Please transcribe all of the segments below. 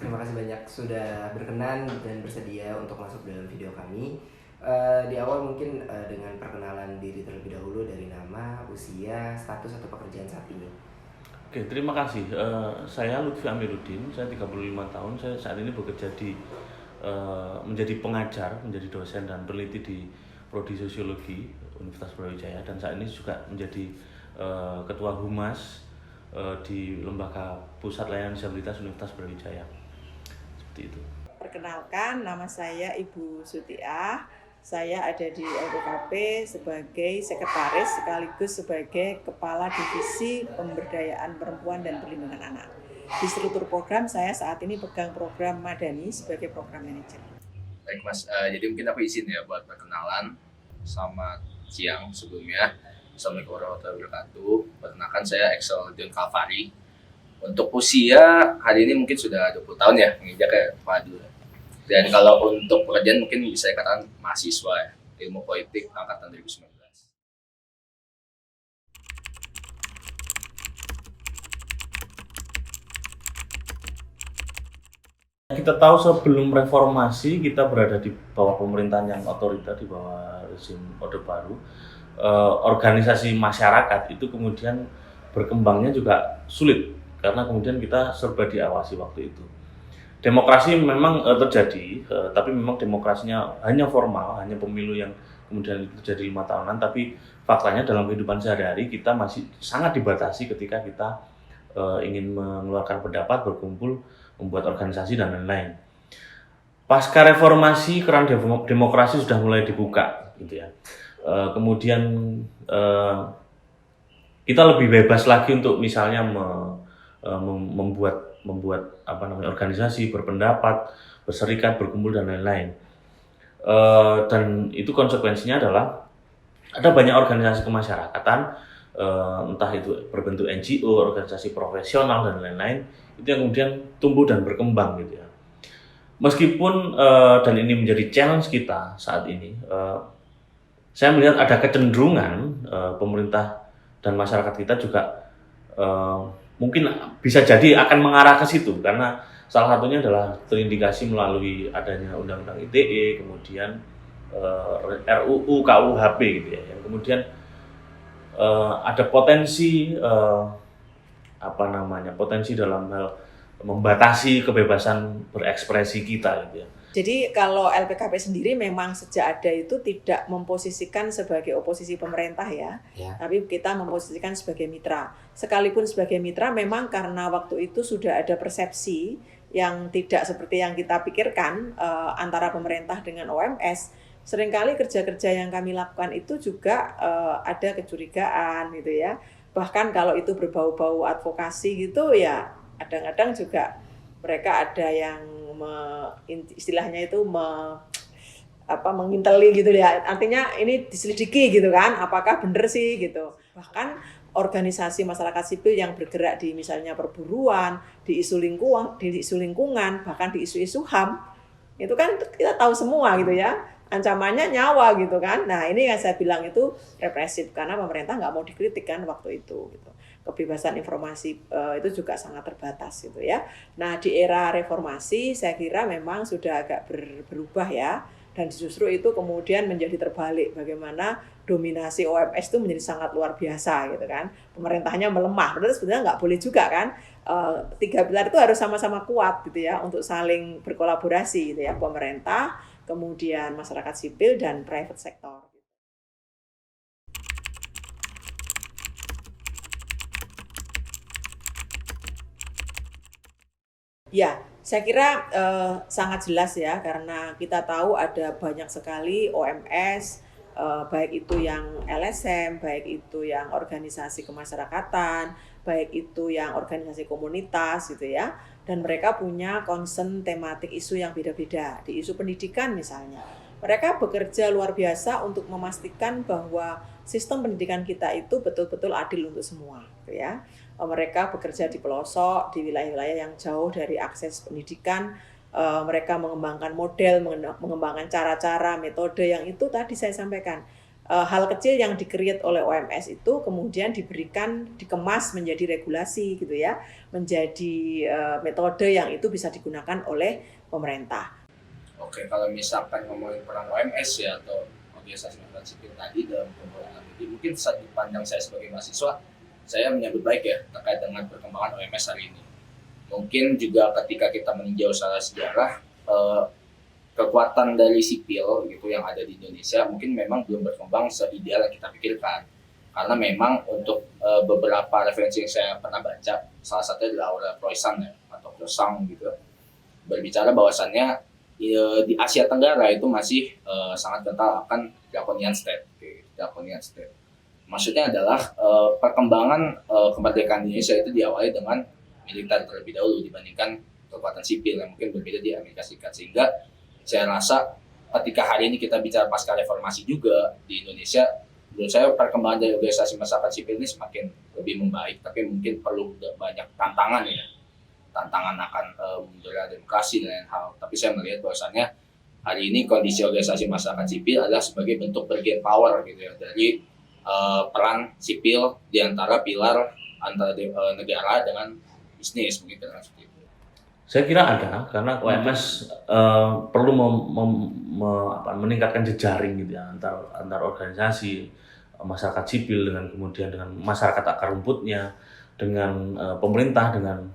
terima kasih banyak sudah berkenan dan bersedia untuk masuk dalam video kami. Di awal mungkin dengan perkenalan diri terlebih dahulu dari nama, usia, status atau pekerjaan saat ini. Oke, terima kasih. Saya Lutfi Amiruddin, saya 35 tahun. Saya saat ini bekerja menjadi pengajar, menjadi dosen dan peneliti di Prodi Sosiologi Universitas Brawijaya, dan saat ini juga menjadi Ketua Humas di Lembaga Pusat Layanan Disabilitas Universitas Brawijaya. Seperti itu. Perkenalkan, nama saya Ibu Sutiah. Saya ada di LPKP sebagai sekretaris sekaligus sebagai Kepala Divisi Pemberdayaan Perempuan dan Perlindungan Anak. Di struktur program, saya saat ini pegang program Madani sebagai program manajer. Baik Mas, jadi mungkin aku izin ya buat perkenalan. Selamat siang sebelumnya. Assalamualaikum warahmatullahi wabarakatuh. Perkenalkan saya Excel Dion Kalvari. Untuk usia hari ini mungkin sudah 20 tahun ya, menginjak ke padu. Dan kalau untuk pekerjaan mungkin bisa dikatakan mahasiswa ya, ilmu politik angkatan 2019. Kita tahu sebelum reformasi kita berada di bawah pemerintahan yang otoriter, di bawah rezim Orde Baru. Organisasi masyarakat itu kemudian berkembangnya juga sulit karena kemudian kita serba diawasi waktu itu. Demokrasi memang terjadi, tapi memang demokrasinya hanya formal, hanya pemilu yang kemudian terjadi 5 tahunan, tapi faktanya dalam kehidupan sehari-hari kita masih sangat dibatasi ketika kita ingin mengeluarkan pendapat, berkumpul, membuat organisasi dan lain-lain. Pasca reformasi keran demokrasi sudah mulai dibuka, gitu ya. Kemudian kita lebih bebas lagi untuk misalnya membuat organisasi, berpendapat, berserikat, berkumpul dan lain-lain. Dan itu konsekuensinya adalah ada banyak organisasi kemasyarakatan, entah itu berbentuk NGO, organisasi profesional dan lain-lain, itu yang kemudian tumbuh dan berkembang gitu ya. Meskipun dan ini menjadi challenge kita saat ini, saya melihat ada kecenderungan pemerintah dan masyarakat kita juga mungkin bisa jadi akan mengarah ke situ, karena salah satunya adalah terindikasi melalui adanya Undang-Undang ITE, kemudian RUU KUHP gitu ya, yang kemudian ada potensi potensi dalam hal membatasi kebebasan berekspresi kita gitu ya. Jadi kalau LPKP sendiri memang sejak ada itu tidak memposisikan sebagai oposisi pemerintah ya. Tapi kita memposisikan sebagai mitra. Sekalipun sebagai mitra memang karena waktu itu sudah ada persepsi yang tidak seperti yang kita pikirkan antara pemerintah dengan OMS. Seringkali kerja-kerja yang kami lakukan itu juga ada kecurigaan gitu ya. Bahkan kalau itu berbau-bau advokasi gitu ya, kadang-kadang juga mereka ada yang istilahnya itu menginteli gitu ya. Artinya ini diselidiki gitu kan, apakah benar sih gitu. Bahkan organisasi masyarakat sipil yang bergerak di misalnya perburuan, di isu lingkungan, bahkan di isu-isu HAM, itu kan kita tahu semua gitu ya. Ancamannya nyawa gitu kan. Nah ini yang saya bilang itu represif karena pemerintah nggak mau dikritik kan waktu itu gitu. Kebebasan informasi itu juga sangat terbatas gitu ya. Nah di era reformasi saya kira memang sudah agak berubah ya, dan justru itu kemudian menjadi terbalik, bagaimana dominasi OMS itu menjadi sangat luar biasa gitu kan. Pemerintahnya melemah, padahal sebenarnya nggak boleh juga kan. 3 pilar itu harus sama-sama kuat gitu ya untuk saling berkolaborasi gitu ya, pemerintah, kemudian masyarakat sipil dan private sector. Ya, saya kira sangat jelas ya, karena kita tahu ada banyak sekali OMS, baik itu yang LSM, baik itu yang organisasi kemasyarakatan, baik itu yang organisasi komunitas gitu ya, dan mereka punya concern tematik isu yang beda-beda. Di isu pendidikan misalnya, mereka bekerja luar biasa untuk memastikan bahwa sistem pendidikan kita itu betul-betul adil untuk semua gitu ya. Mereka bekerja di pelosok, di wilayah-wilayah yang jauh dari akses pendidikan. Mereka mengembangkan model, mengembangkan cara-cara, metode yang itu tadi saya sampaikan. hal kecil yang di-create oleh OMS itu kemudian dikemas menjadi regulasi gitu ya, menjadi metode yang itu bisa digunakan oleh pemerintah. Oke, kalau misalkan ngomongin peran OMS ya atau organisasi masyarakat sipil tadi dalam pembangunan ini, mungkin saat dipandang saya sebagai mahasiswa, saya menyambut baik ya terkait dengan perkembangan OMS hari ini. Mungkin juga ketika kita meninjau secara sejarah, kekuatan dari sipil gitu yang ada di Indonesia mungkin memang belum berkembang seideal yang kita pikirkan. Karena memang untuk beberapa referensi yang saya pernah baca, salah satunya adalah Aura Croissant ya, atau Croissant gitu, berbicara bahwasannya di Asia Tenggara itu masih sangat kental akan draconian state. Draconian state. Maksudnya adalah perkembangan kemerdekaan Indonesia itu diawali dengan militer terlebih dahulu dibandingkan kekuatan sipil yang mungkin berbeda di Amerika Serikat, sehingga saya rasa ketika hari ini kita bicara pasca reformasi juga di Indonesia, menurut saya perkembangan dari organisasi masyarakat sipil ini semakin lebih membaik, tapi mungkin perlu banyak tantangan ya, tantangan akan mundurnya demokrasi dan lain hal. Tapi saya melihat bahwasannya hari ini kondisi organisasi masyarakat sipil adalah sebagai bentuk bargain power gitu ya, dari peran sipil di antara pilar antara negara dengan bisnis mungkin dengan seperti itu. Saya kira ada, karena OMS perlu meningkatkan jejaring gitu ya, antar organisasi masyarakat sipil dengan kemudian dengan masyarakat akar rumputnya, dengan pemerintah, dengan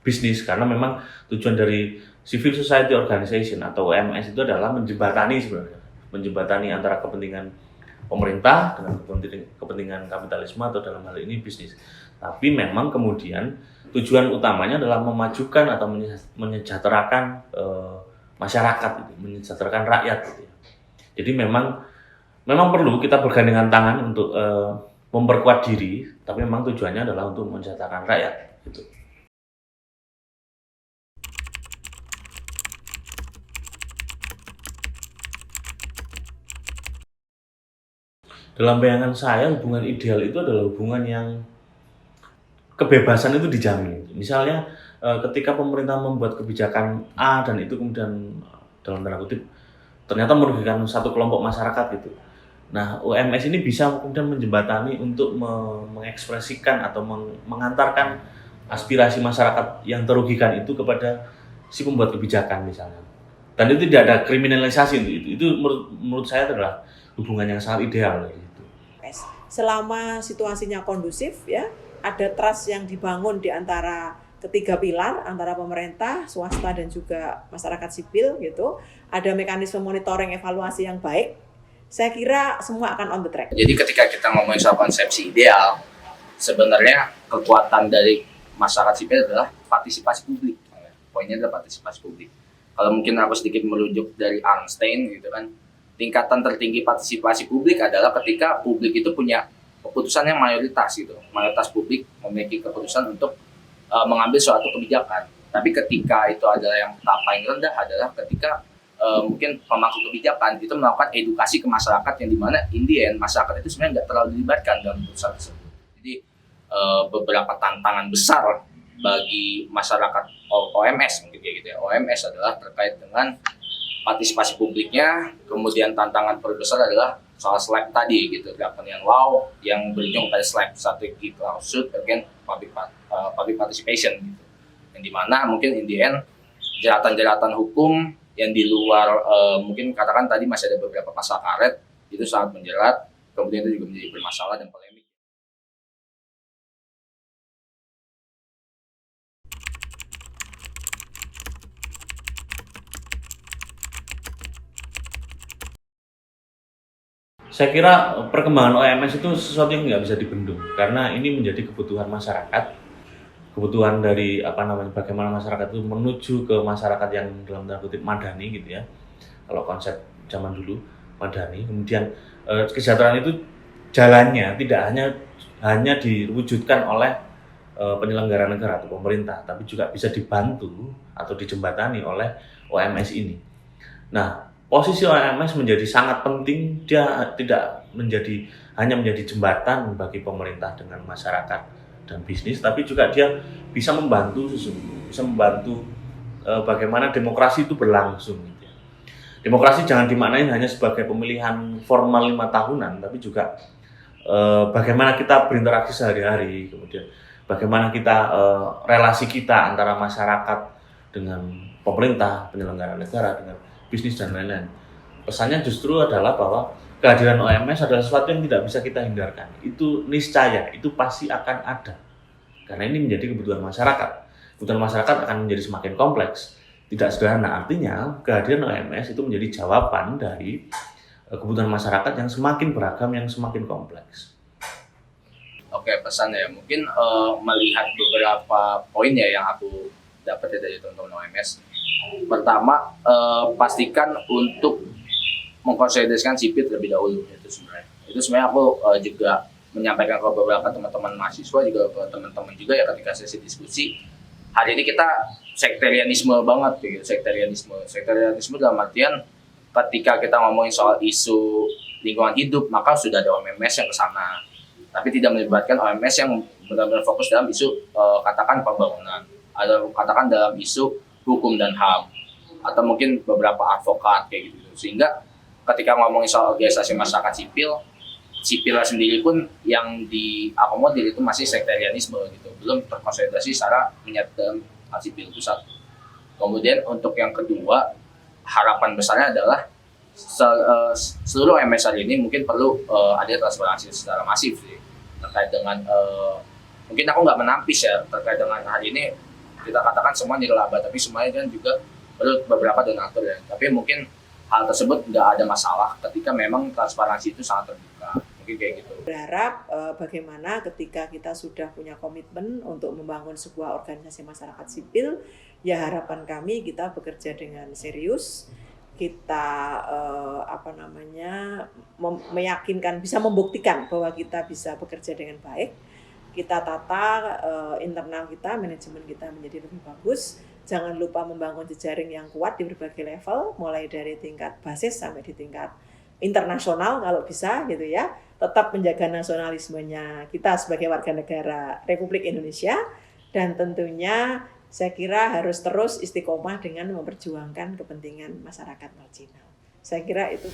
bisnis, karena memang tujuan dari Civil Society Organization atau OMS itu adalah menjembatani antara kepentingan pemerintah dengan kepentingan kapitalisme atau dalam hal ini bisnis. Tapi memang kemudian tujuan utamanya adalah memajukan atau menyejahterakan masyarakat, menyejahterakan rakyat. Gitu ya. Jadi memang perlu kita bergandengan tangan untuk memperkuat diri, tapi memang tujuannya adalah untuk menyejahterakan rakyat. Gitu. Dalam bayangan saya, hubungan ideal itu adalah hubungan yang kebebasan itu dijamin. Misalnya ketika pemerintah membuat kebijakan A dan itu kemudian dalam tanda kutip ternyata merugikan satu kelompok masyarakat gitu. Nah, OMS ini bisa kemudian menjembatani untuk mengekspresikan atau mengantarkan aspirasi masyarakat yang terugikan itu kepada si pembuat kebijakan misalnya. Dan itu tidak ada kriminalisasi untuk itu. Itu menurut saya adalah hubungan yang sangat ideal gitu. Selama situasinya kondusif ya, ada trust yang dibangun di antara ketiga pilar, antara pemerintah, swasta, dan juga masyarakat sipil gitu. Ada mekanisme monitoring evaluasi yang baik. Saya kira semua akan on the track. Jadi ketika kita ngomongin soal konsepsi ideal, sebenarnya kekuatan dari masyarakat sipil adalah partisipasi publik. Poinnya adalah partisipasi publik. Kalau mungkin aku sedikit merujuk dari Einstein gitu kan, tingkatan tertinggi partisipasi publik adalah ketika publik itu punya keputusan yang mayoritas gitu. Mayoritas publik memiliki keputusan untuk mengambil suatu kebijakan. Tapi ketika itu adalah yang tahap paling rendah adalah ketika mungkin pemangku kebijakan itu melakukan edukasi ke masyarakat, yang dimana in the end masyarakat itu sebenarnya nggak terlalu dilibatkan dalam keputusan tersebut. Jadi beberapa tantangan besar bagi masyarakat OMS mungkin kayak gitu ya. OMS adalah terkait dengan partisipasi publiknya, kemudian tantangan terbesar adalah soal SLAP tadi gitu, draconian law yang berujung pada SLAP, strategi lawsuit against public participation gitu. Yang dimana mungkin in the end jeratan-jeratan hukum yang di luar mungkin katakan tadi masih ada beberapa pasal karet itu sangat menjerat, kemudian itu juga menjadi bermasalah dan polemik. Saya kira perkembangan OMS itu sesuatu yang nggak bisa dibendung, karena ini menjadi kebutuhan masyarakat, kebutuhan dari bagaimana masyarakat itu menuju ke masyarakat yang dalam tanda kutip madani gitu ya. Kalau konsep zaman dulu madani, kemudian kesejahteraan itu jalannya tidak hanya diwujudkan oleh penyelenggara negara atau pemerintah, tapi juga bisa dibantu atau dijembatani oleh OMS ini. Nah, posisi OMS menjadi sangat penting. Dia tidak hanya menjadi jembatan bagi pemerintah dengan masyarakat dan bisnis, tapi juga dia bisa membantu bagaimana demokrasi itu berlangsung. Gitu ya. Demokrasi jangan dimaknai hanya sebagai pemilihan formal 5 tahunan, tapi juga bagaimana kita berinteraksi sehari-hari, kemudian bagaimana kita relasi kita antara masyarakat dengan pemerintah, penyelenggara negara, dengan bisnis dan lain-lain. Pesannya justru adalah bahwa kehadiran OMS adalah sesuatu yang tidak bisa kita hindarkan. Itu niscaya, itu pasti akan ada. Karena ini menjadi kebutuhan masyarakat. Kebutuhan masyarakat akan menjadi semakin kompleks, tidak sederhana. Artinya kehadiran OMS itu menjadi jawaban dari kebutuhan masyarakat yang semakin beragam, yang semakin kompleks. Oke, pesan ya, mungkin melihat beberapa poin ya yang aku dapat dari teman-teman OMS. Pertama, pastikan untuk mengkonsolidasikan sipil terlebih dahulu. Itu sebenarnya aku juga menyampaikan ke beberapa teman-teman mahasiswa, juga ke teman-teman juga ya ketika sesi diskusi. Hari ini kita sektarianisme banget, gitu. Sektarianisme dalam artian ketika kita ngomongin soal isu lingkungan hidup, maka sudah ada OMS yang ke sana. Tapi tidak melibatkan OMS yang benar-benar fokus dalam isu katakan pembangunan, atau katakan dalam isu hukum dan HAM, atau mungkin beberapa advokat kayak gitu. Sehingga ketika ngomongin soal organisasi masyarakat sipil sendiri pun yang diakomodir itu masih sektarianisme gitu, belum terkonsolidasi secara menyatu dalam sipil pusat. Kemudian untuk yang kedua, harapan besarnya adalah seluruh OMS hari ini mungkin perlu ada transparansi secara masif sih, terkait dengan mungkin aku nggak menampis ya terkait dengan hari ini kita katakan semua nirlaba, tapi semuanya kan juga perlu beberapa donatur ya. Tapi mungkin hal tersebut nggak ada masalah ketika memang transparansi itu sangat terbuka. Mungkin kayak gitu. Berharap bagaimana ketika kita sudah punya komitmen untuk membangun sebuah organisasi masyarakat sipil, ya harapan kami kita bekerja dengan serius, kita meyakinkan, bisa membuktikan bahwa kita bisa bekerja dengan baik, kita tata internal kita, manajemen kita menjadi lebih bagus. Jangan lupa membangun jejaring yang kuat di berbagai level, mulai dari tingkat basis sampai di tingkat internasional kalau bisa gitu ya. Tetap menjaga nasionalismenya kita sebagai warga negara Republik Indonesia, dan tentunya saya kira harus terus istiqomah dengan memperjuangkan kepentingan masyarakat marginal. Saya kira itu.